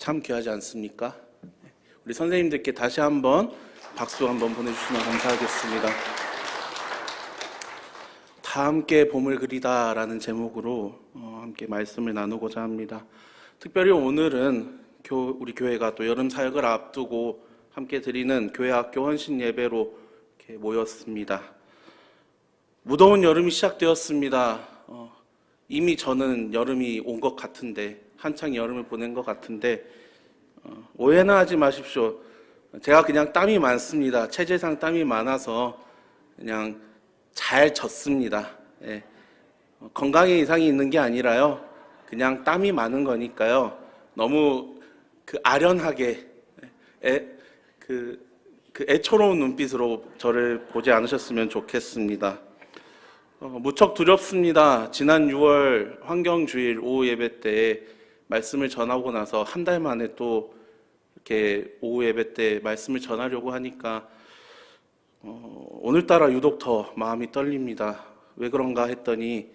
참 귀하지 않습니까? 우리 선생님들께 다시 한번 박수 한번 보내주시면 감사하겠습니다. 다 함께 봄을 그리다 라는 제목으로 함께 말씀을 나누고자 합니다. 특별히 오늘은 우리 교회가 또 여름 사역을 앞두고 함께 드리는 교회 학교 헌신 예배로 이렇게 모였습니다. 무더운 여름이 시작되었습니다. 이미 저는 여름이 온 것 같은데, 한창 여름을 보낸 것 같은데 오해는 하지 마십시오. 제가 그냥 땀이 많습니다. 체질상 땀이 많아서 그냥 잘 젖습니다. 예. 건강에 이상이 있는 게 아니라요, 그냥 땀이 많은 거니까요, 너무 아련하게 애초로운 눈빛으로 저를 보지 않으셨으면 좋겠습니다. 무척 두렵습니다. 지난 6월 환경주일 오후 예배 때 말씀을 전하고 나서 한 달 만에 또 이렇게 오후 예배 때 말씀을 전하려고 하니까 오늘따라 유독 더 마음이 떨립니다. 왜 그런가 했더니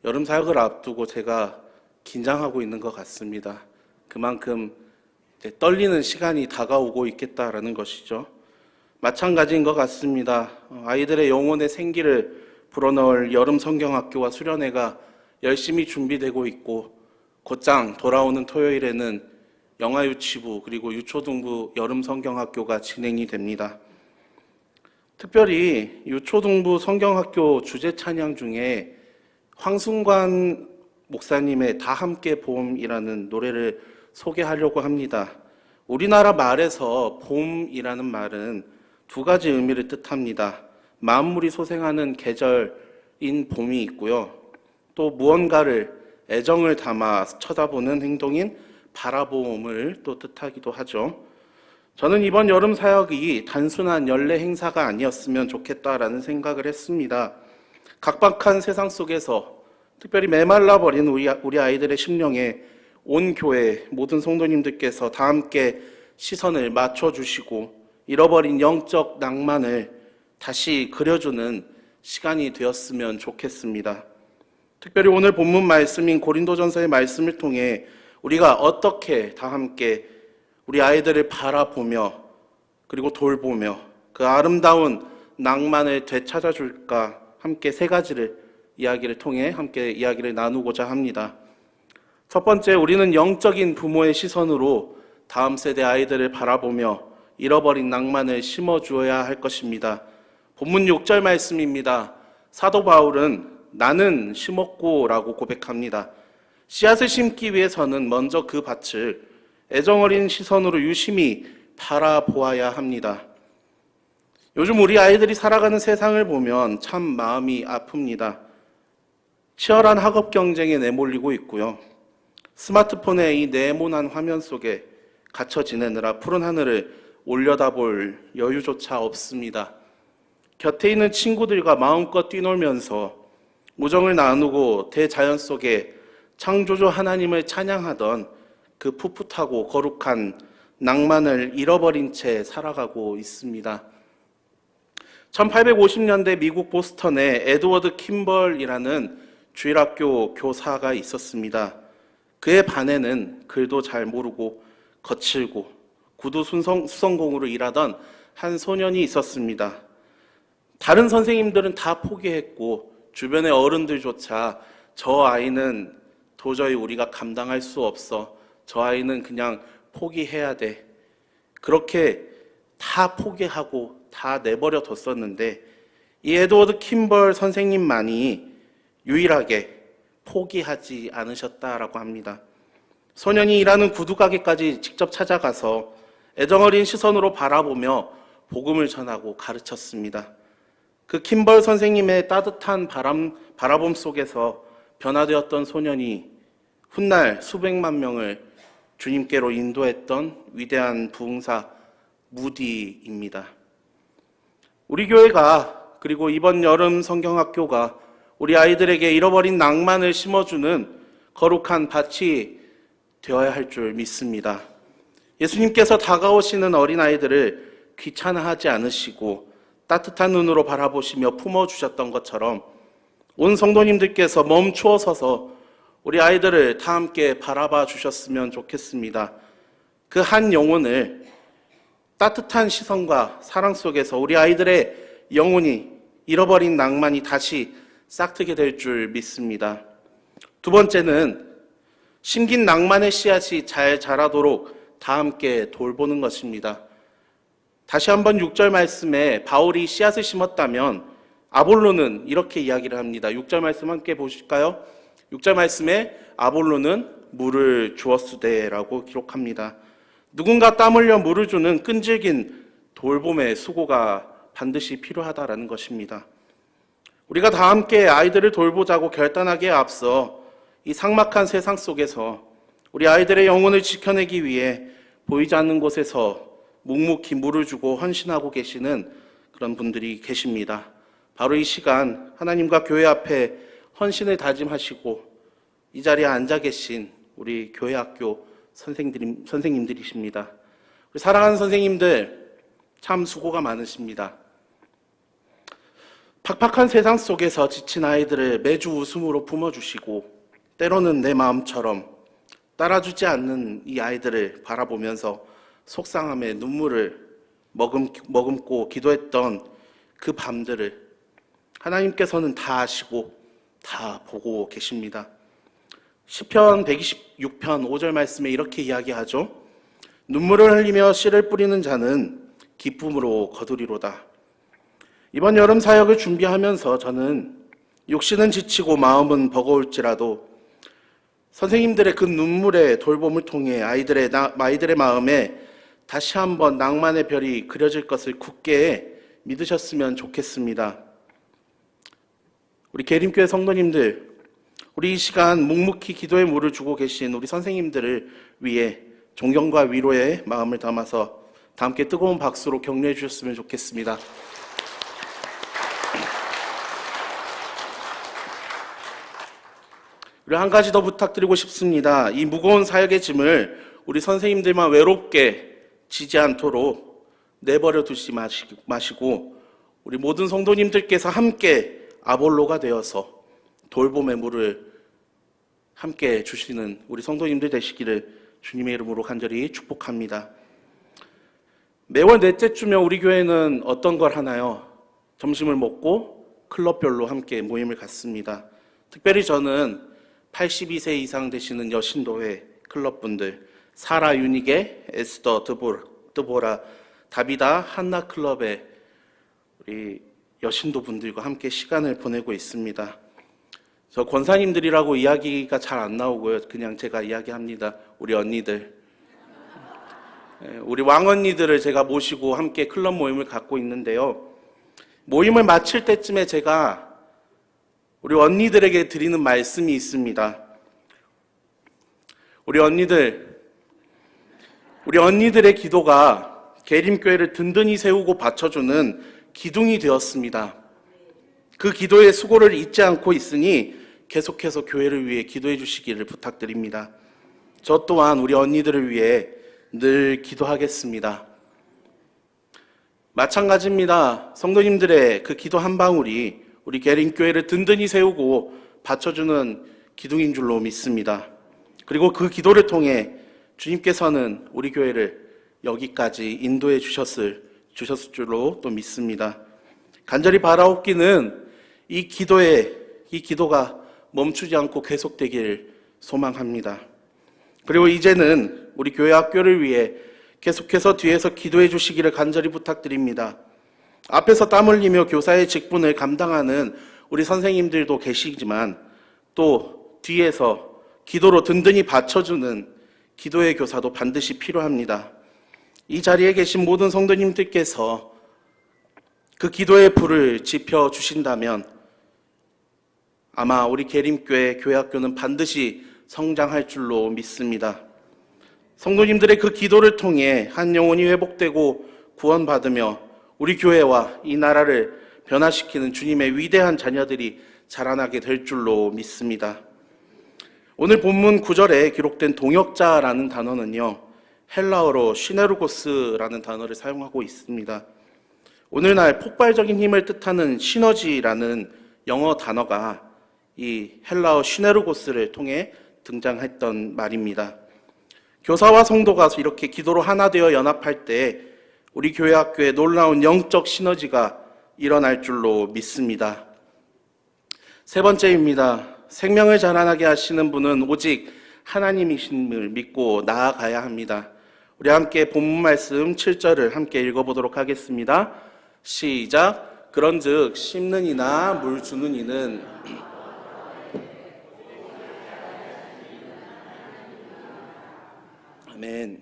여름 사역을 앞두고 제가 긴장하고 있는 것 같습니다. 그만큼 떨리는 시간이 다가오고 있겠다라는 것이죠. 마찬가지인 것 같습니다. 아이들의 영혼의 생기를 불어넣을 여름 성경학교와 수련회가 열심히 준비되고 있고, 곧장 돌아오는 토요일에는 영아유치부 그리고 유초등부 여름 성경학교가 진행이 됩니다. 특별히 유초등부 성경학교 주제 찬양 중에 황순관 목사님의 다 함께 봄이라는 노래를 소개하려고 합니다. 우리나라 말에서 봄이라는 말은 두 가지 의미를 뜻합니다. 만물이 소생하는 계절인 봄이 있고요, 또 무언가를 애정을 담아 쳐다보는 행동인 바라봄을 또 뜻하기도 하죠. 저는 이번 여름 사역이 단순한 연례 행사가 아니었으면 좋겠다라는 생각을 했습니다. 각박한 세상 속에서 특별히 메말라버린 우리 아이들의 심령에 온 교회 모든 성도님들께서 다 함께 시선을 맞춰주시고 잃어버린 영적 낭만을 다시 그려주는 시간이 되었으면 좋겠습니다. 특별히 오늘 본문 말씀인 고린도전서의 말씀을 통해 우리가 어떻게 다 함께 우리 아이들을 바라보며 그리고 돌보며 그 아름다운 낭만을 되찾아줄까, 함께 세 가지를 이야기를 통해 함께 이야기를 나누고자 합니다. 첫 번째, 우리는 영적인 부모의 시선으로 다음 세대 아이들을 바라보며 잃어버린 낭만을 심어주어야 할 것입니다. 본문 6절 말씀입니다. 사도 바울은 나는 심었고 라고 고백합니다. 씨앗을 심기 위해서는 먼저 그 밭을 애정어린 시선으로 유심히 바라보아야 합니다. 요즘 우리 아이들이 살아가는 세상을 보면 참 마음이 아픕니다. 치열한 학업 경쟁에 내몰리고 있고요, 스마트폰의 이 네모난 화면 속에 갇혀 지내느라 푸른 하늘을 올려다볼 여유조차 없습니다. 곁에 있는 친구들과 마음껏 뛰놀면서 우정을 나누고 대자연 속에 창조주 하나님을 찬양하던 그 풋풋하고 거룩한 낭만을 잃어버린 채 살아가고 있습니다. 1850년대 미국 보스턴에 에드워드 킴벌이라는 주일학교 교사가 있었습니다. 그의 반에는 글도 잘 모르고 거칠고 구두 수성공으로 일하던 한 소년이 있었습니다. 다른 선생님들은 다 포기했고 주변의 어른들조차 저 아이는 도저히 우리가 감당할 수 없어, 저 아이는 그냥 포기해야 돼, 그렇게 다 포기하고 다 내버려 뒀었는데 이 에드워드 킴벌 선생님만이 유일하게 포기하지 않으셨다라고 합니다. 소년이 일하는 구두가게까지 직접 찾아가서 애정어린 시선으로 바라보며 복음을 전하고 가르쳤습니다. 그 킴벌 선생님의 따뜻한 바라봄 속에서 변화되었던 소년이 훗날 수백만 명을 주님께로 인도했던 위대한 부흥사 무디입니다. 우리 교회가, 그리고 이번 여름 성경학교가 우리 아이들에게 잃어버린 낭만을 심어주는 거룩한 밭이 되어야 할 줄 믿습니다. 예수님께서 다가오시는 어린아이들을 귀찮아하지 않으시고 따뜻한 눈으로 바라보시며 품어주셨던 것처럼 온 성도님들께서 멈추어 서서 우리 아이들을 다 함께 바라봐 주셨으면 좋겠습니다. 그 한 영혼을 따뜻한 시선과 사랑 속에서 우리 아이들의 영혼이 잃어버린 낭만이 다시 싹트게 될 줄 믿습니다. 두 번째는 심긴 낭만의 씨앗이 잘 자라도록 다 함께 돌보는 것입니다. 다시 한번 6절 말씀에 바울이 씨앗을 심었다면 아볼로는 이렇게 이야기를 합니다. 6절 말씀 함께 보실까요? 6절 말씀에 아볼로는 물을 주었으되라고 기록합니다. 누군가 땀 흘려 물을 주는 끈질긴 돌봄의 수고가 반드시 필요하다라는 것입니다. 우리가 다 함께 아이들을 돌보자고 결단하기에 앞서 이 삭막한 세상 속에서 우리 아이들의 영혼을 지켜내기 위해 보이지 않는 곳에서 묵묵히 물을 주고 헌신하고 계시는 그런 분들이 계십니다. 바로 이 시간 하나님과 교회 앞에 헌신을 다짐하시고 이 자리에 앉아 계신 우리 교회 학교 선생님들이십니다. 우리 사랑하는 선생님들 참 수고가 많으십니다. 팍팍한 세상 속에서 지친 아이들을 매주 웃음으로 품어주시고 때로는 내 마음처럼 따라주지 않는 이 아이들을 바라보면서 속상함에 눈물을 머금고 기도했던 그 밤들을 하나님께서는 다 아시고 다 보고 계십니다. 시편 126편 5절 말씀에 이렇게 이야기하죠. 눈물을 흘리며 씨를 뿌리는 자는 기쁨으로 거두리로다. 이번 여름 사역을 준비하면서 저는 육신은 지치고 마음은 버거울지라도 선생님들의 그 눈물의 돌봄을 통해 아이들의 마음에 다시 한번 낭만의 별이 그려질 것을 굳게 믿으셨으면 좋겠습니다. 우리 계림교회 성도님들, 우리 이 시간 묵묵히 기도의 물을 주고 계신 우리 선생님들을 위해 존경과 위로의 마음을 담아서 다 함께 뜨거운 박수로 격려해 주셨으면 좋겠습니다. 그리고 한 가지 더 부탁드리고 싶습니다. 이 무거운 사역의 짐을 우리 선생님들만 외롭게 지지 않도록 내버려 두지 마시고 우리 모든 성도님들께서 함께 아볼로가 되어서 돌봄의 물을 함께 주시는 우리 성도님들 되시기를 주님의 이름으로 간절히 축복합니다. 매월 넷째 주면 우리 교회는 어떤 걸 하나요? 점심을 먹고 클럽별로 함께 모임을 갖습니다. 특별히 저는 82세 이상 되시는 여신도회 클럽분들, 사라 유닉의 에스더 드보라, 다비다 한나 클럽의 우리 여신도 분들과 함께 시간을 보내고 있습니다. 저 권사님들이라고 이야기가 잘 안 나오고요. 그냥 제가 이야기합니다. 우리 언니들. 우리 왕언니들을 제가 모시고 함께 클럽 모임을 갖고 있는데요. 모임을 마칠 때쯤에 제가 우리 언니들에게 드리는 말씀이 있습니다. 우리 언니들의 기도가 계림교회를 든든히 세우고 받쳐주는 기둥이 되었습니다. 그 기도의 수고를 잊지 않고 있으니 계속해서 교회를 위해 기도해 주시기를 부탁드립니다. 저 또한 우리 언니들을 위해 늘 기도하겠습니다. 마찬가지입니다. 성도님들의 그 기도 한 방울이 우리 계림교회를 든든히 세우고 받쳐주는 기둥인 줄로 믿습니다. 그리고 그 기도를 통해 주님께서는 우리 교회를 여기까지 인도해 주셨을 줄로 또 믿습니다. 간절히 바라옵기는 이 기도가 멈추지 않고 계속되길 소망합니다. 그리고 이제는 우리 교회 학교를 위해 계속해서 뒤에서 기도해 주시기를 간절히 부탁드립니다. 앞에서 땀 흘리며 교사의 직분을 감당하는 우리 선생님들도 계시지만 또 뒤에서 기도로 든든히 받쳐주는 기도의 교사도 반드시 필요합니다. 이 자리에 계신 모든 성도님들께서 그 기도의 불을 지펴주신다면 아마 우리 계림교회 교회학교는 반드시 성장할 줄로 믿습니다. 성도님들의 그 기도를 통해 한 영혼이 회복되고 구원받으며 우리 교회와 이 나라를 변화시키는 주님의 위대한 자녀들이 자라나게 될 줄로 믿습니다. 오늘 본문 9절에 기록된 동역자라는 단어는요, 헬라어로 시네르고스라는 단어를 사용하고 있습니다. 오늘날 폭발적인 힘을 뜻하는 시너지라는 영어 단어가 이 헬라어 시네르고스를 통해 등장했던 말입니다. 교사와 성도가 이렇게 기도로 하나 되어 연합할 때 우리 교회 학교에 놀라운 영적 시너지가 일어날 줄로 믿습니다. 세 번째입니다. 생명을 자라나게 하시는 분은 오직 하나님이심을 믿고 나아가야 합니다. 우리 함께 본문 말씀 7절을 함께 읽어보도록 하겠습니다. 시작. 그런즉 심는 이나 물 주는 이는 아멘.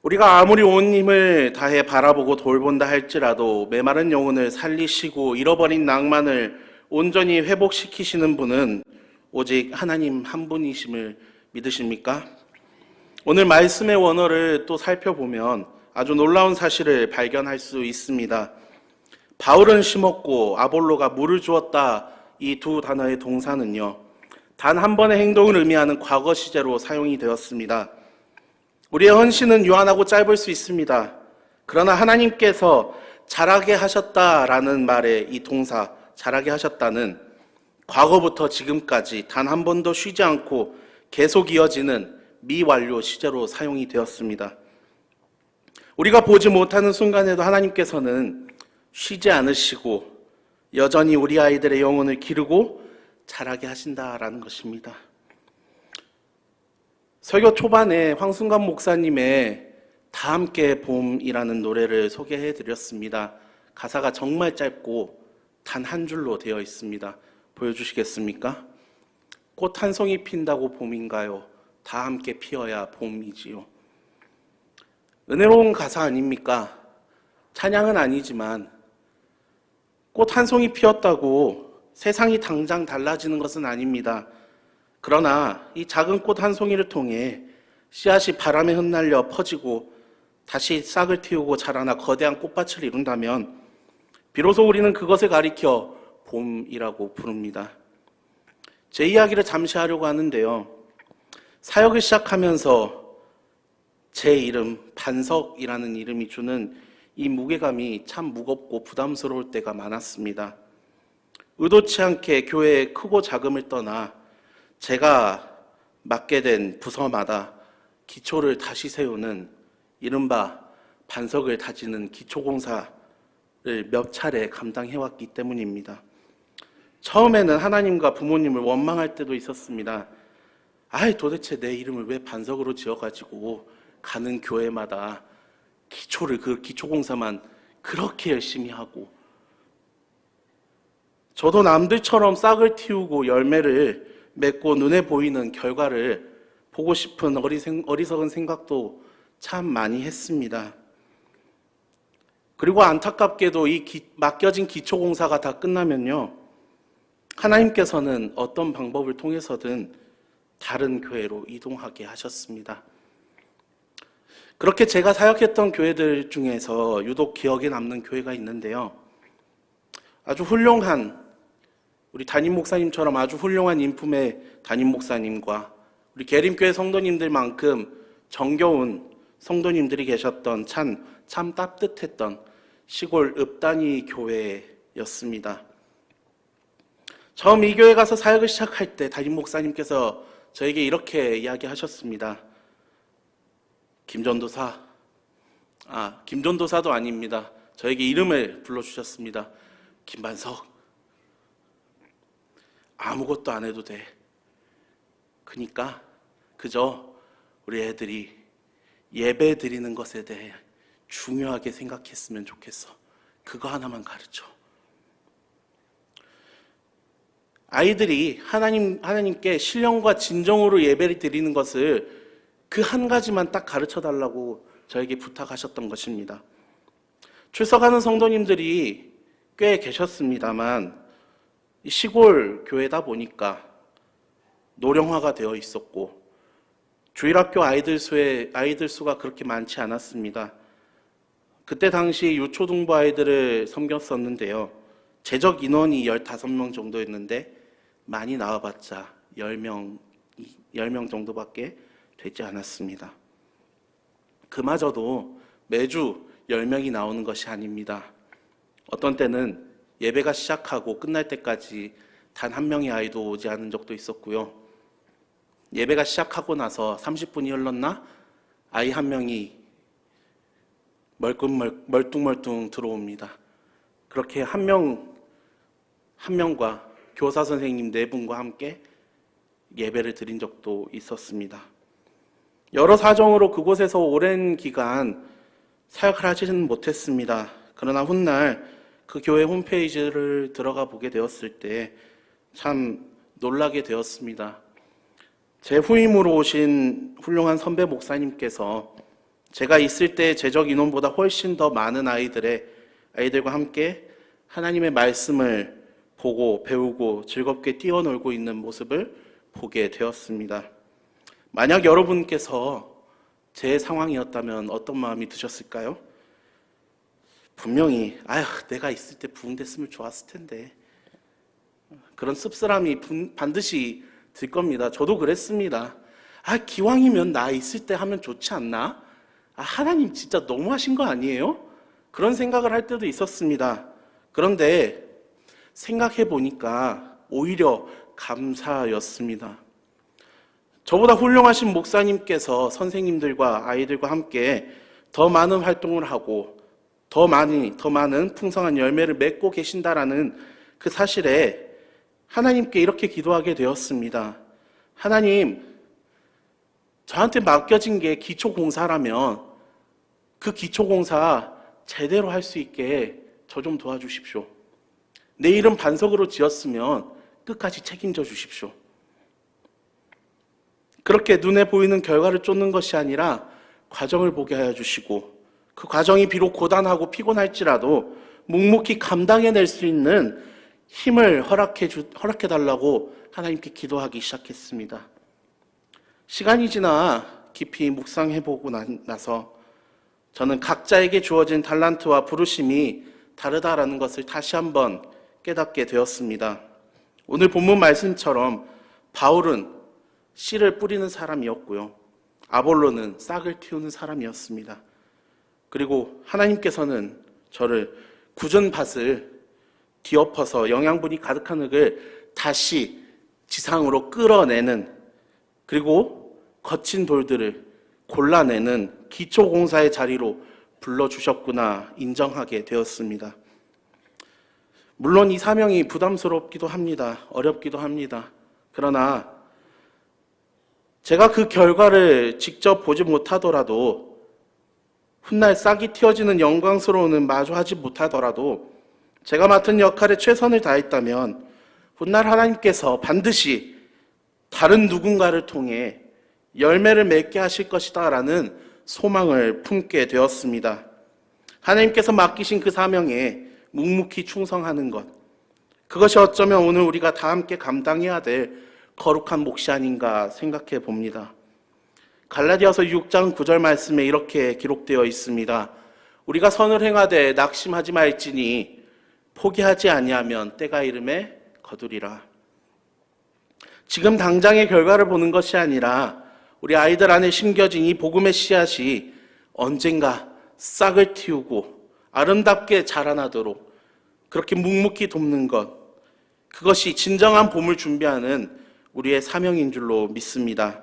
우리가 아무리 온 힘을 다해 바라보고 돌본다 할지라도 메마른 영혼을 살리시고 잃어버린 낭만을 온전히 회복시키시는 분은 오직 하나님 한 분이심을 믿으십니까? 오늘 말씀의 원어를 또 살펴보면 아주 놀라운 사실을 발견할 수 있습니다. 바울은 심었고 아볼로가 물을 주었다, 이 두 단어의 동사는요, 단 한 번의 행동을 의미하는 과거 시제로 사용이 되었습니다. 우리의 헌신은 유한하고 짧을 수 있습니다. 그러나 하나님께서 자라게 하셨다라는 말의 이 동사, 자라게 하셨다는 과거부터 지금까지 단 한 번도 쉬지 않고 계속 이어지는 미완료 시제로 사용이 되었습니다. 우리가 보지 못하는 순간에도 하나님께서는 쉬지 않으시고 여전히 우리 아이들의 영혼을 기르고 자라게 하신다라는 것입니다. 설교 초반에 황순관 목사님의 다 함께 봄이라는 노래를 소개해 드렸습니다. 가사가 정말 짧고 단 한 줄로 되어 있습니다. 보여주시겠습니까? 꽃 한 송이 핀다고 봄인가요? 다 함께 피어야 봄이지요. 은혜로운 가사 아닙니까? 찬양은 아니지만 꽃 한 송이 피었다고 세상이 당장 달라지는 것은 아닙니다. 그러나 이 작은 꽃 한 송이를 통해 씨앗이 바람에 흩날려 퍼지고 다시 싹을 틔우고 자라나 거대한 꽃밭을 이룬다면 비로소 우리는 그것을 가리켜 봄이라고 부릅니다. 제 이야기를 잠시 하려고 하는데요. 사역을 시작하면서 제 이름, 반석이라는 이름이 주는 이 무게감이 참 무겁고 부담스러울 때가 많았습니다. 의도치 않게 교회의 크고 작음을 떠나 제가 맡게 된 부서마다 기초를 다시 세우는 이른바 반석을 다지는 기초공사를 몇 차례 감당해왔기 때문입니다. 처음에는 하나님과 부모님을 원망할 때도 있었습니다. 도대체 내 이름을 왜 반석으로 지어가지고 가는 교회마다 그 기초공사만 그렇게 열심히 하고, 저도 남들처럼 싹을 틔우고 열매를 맺고 눈에 보이는 결과를 보고 싶은 어리석은 생각도 참 많이 했습니다. 그리고 안타깝게도 이 맡겨진 기초공사가 다 끝나면요, 하나님께서는 어떤 방법을 통해서든 다른 교회로 이동하게 하셨습니다. 그렇게 제가 사역했던 교회들 중에서 유독 기억에 남는 교회가 있는데요. 아주 훌륭한, 우리 담임 목사님처럼 아주 훌륭한 인품의 담임 목사님과 우리 계림교회 성도님들만큼 정겨운 성도님들이 계셨던 참 따뜻했던 시골 읍단위 교회였습니다. 처음 이 교회 가서 사역을 시작할 때 담임 목사님께서 저에게 이렇게 이야기하셨습니다. 김전도사도 아닙니다. 저에게 이름을 불러주셨습니다. 김반석, 아무것도 안 해도 돼. 그러니까 그저 우리 애들이 예배 드리는 것에 대해 중요하게 생각했으면 좋겠어. 그거 하나만 가르쳐. 아이들이 하나님께 신령과 진정으로 예배를 드리는 것을 그 한 가지만 딱 가르쳐 달라고 저에게 부탁하셨던 것입니다. 출석하는 성도님들이 꽤 계셨습니다만 시골 교회다 보니까 노령화가 되어 있었고 주일학교 아이들 수가 그렇게 많지 않았습니다. 그때 당시 유초등부 아이들을 섬겼었는데요. 제적 인원이 15명 정도였는데 많이 나와봤자 10명 정도밖에 되지 않았습니다. 그마저도 매주 10명이 나오는 것이 아닙니다. 어떤 때는 예배가 시작하고 끝날 때까지 단 한 명의 아이도 오지 않은 적도 있었고요. 예배가 시작하고 나서 30분이 흘렀나? 아이 한 명이 멀뚱멀뚱 들어옵니다. 그렇게 한 명과 교사 선생님 4분과 함께 예배를 드린 적도 있었습니다. 여러 사정으로 그곳에서 오랜 기간 사역을 하지는 못했습니다. 그러나 훗날 그 교회 홈페이지를 들어가 보게 되었을 때 참 놀라게 되었습니다. 제 후임으로 오신 훌륭한 선배 목사님께서 제가 있을 때 재적 인원보다 훨씬 더 많은 아이들과 함께 하나님의 말씀을 보고 배우고 즐겁게 뛰어놀고 있는 모습을 보게 되었습니다. 만약 여러분께서 제 상황이었다면 어떤 마음이 드셨을까요? 분명히 내가 있을 때 부흥됐으면 좋았을 텐데 그런 씁쓸함이 반드시 들 겁니다. 저도 그랬습니다. 기왕이면 나 있을 때 하면 좋지 않나? 하나님 진짜 너무하신 거 아니에요? 그런 생각을 할 때도 있었습니다. 그런데 생각해 보니까 오히려 감사였습니다. 저보다 훌륭하신 목사님께서 선생님들과 아이들과 함께 더 많은 활동을 하고 더 많은 풍성한 열매를 맺고 계신다라는 그 사실에 하나님께 이렇게 기도하게 되었습니다. 하나님, 저한테 맡겨진 게 기초공사라면 그 기초공사 제대로 할 수 있게 저 좀 도와주십시오. 내 이름 반석으로 지었으면 끝까지 책임져 주십시오. 그렇게 눈에 보이는 결과를 쫓는 것이 아니라 과정을 보게 하여 주시고 그 과정이 비록 고단하고 피곤할지라도 묵묵히 감당해낼 수 있는 힘을 허락해달라고 하나님께 기도하기 시작했습니다. 시간이 지나 깊이 묵상해보고 나서 저는 각자에게 주어진 달란트와 부르심이 다르다라는 것을 다시 한번 깨닫게 되었습니다. 오늘 본문 말씀처럼 바울은 씨를 뿌리는 사람이었고요. 아볼로는 싹을 틔우는 사람이었습니다. 그리고 하나님께서는 저를 굳은 밭을 뒤엎어서 영양분이 가득한 흙을 다시 지상으로 끌어내는, 그리고 거친 돌들을 골라내는 기초공사의 자리로 불러주셨구나 인정하게 되었습니다. 물론 이 사명이 부담스럽기도 합니다. 어렵기도 합니다. 그러나 제가 그 결과를 직접 보지 못하더라도, 훗날 싹이 틔어지는 영광스러움은 마주하지 못하더라도 제가 맡은 역할에 최선을 다했다면 훗날 하나님께서 반드시 다른 누군가를 통해 열매를 맺게 하실 것이다 라는 소망을 품게 되었습니다. 하나님께서 맡기신 그 사명에 묵묵히 충성하는 것, 그것이 어쩌면 오늘 우리가 다 함께 감당해야 될 거룩한 몫이 아닌가 생각해 봅니다. 갈라디아서 6장 9절 말씀에 이렇게 기록되어 있습니다. 우리가 선을 행하되 낙심하지 말지니 포기하지 아니하면 때가 이름에 거두리라. 지금 당장의 결과를 보는 것이 아니라 우리 아이들 안에 심겨진 이 복음의 씨앗이 언젠가 싹을 틔우고 아름답게 자라나도록 그렇게 묵묵히 돕는 것, 그것이 진정한 봄을 준비하는 우리의 사명인 줄로 믿습니다.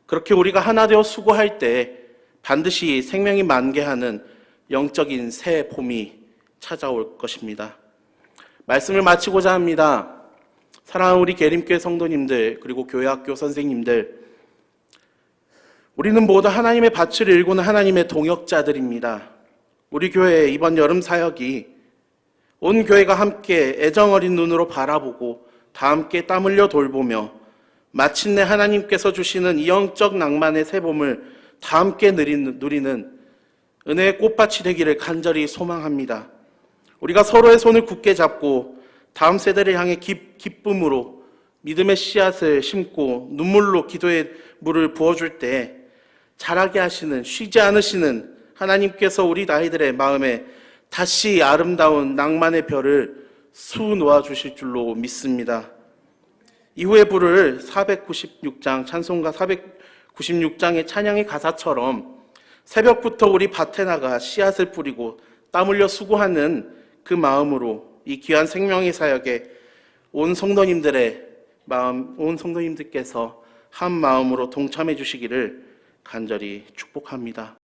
그렇게 우리가 하나 되어 수고할 때 반드시 생명이 만개하는 영적인 새 봄이 찾아올 것입니다. 말씀을 마치고자 합니다. 사랑하는 우리 계림교회 성도님들, 그리고 교회학교 선생님들, 우리는 모두 하나님의 밭을 일구는 하나님의 동역자들입니다. 우리 교회의 이번 여름 사역이 온 교회가 함께 애정어린 눈으로 바라보고 다 함께 땀 흘려 돌보며 마침내 하나님께서 주시는 이 영적 낭만의 새봄을 다 함께 누리는 은혜의 꽃밭이 되기를 간절히 소망합니다. 우리가 서로의 손을 굳게 잡고 다음 세대를 향해 기쁨으로 믿음의 씨앗을 심고 눈물로 기도의 물을 부어줄 때 자라게 하시는, 쉬지 않으시는 하나님께서 우리 아이들의 마음에 다시 아름다운 낭만의 별을 수놓아 주실 줄로 믿습니다. 이후에 부를 496장, 찬송가 496장의 찬양의 가사처럼 새벽부터 우리 밭에 나가 씨앗을 뿌리고 땀 흘려 수고하는 그 마음으로 이 귀한 생명의 사역에 온 성도님들의 마음, 온 성도님들께서 한 마음으로 동참해 주시기를 간절히 축복합니다.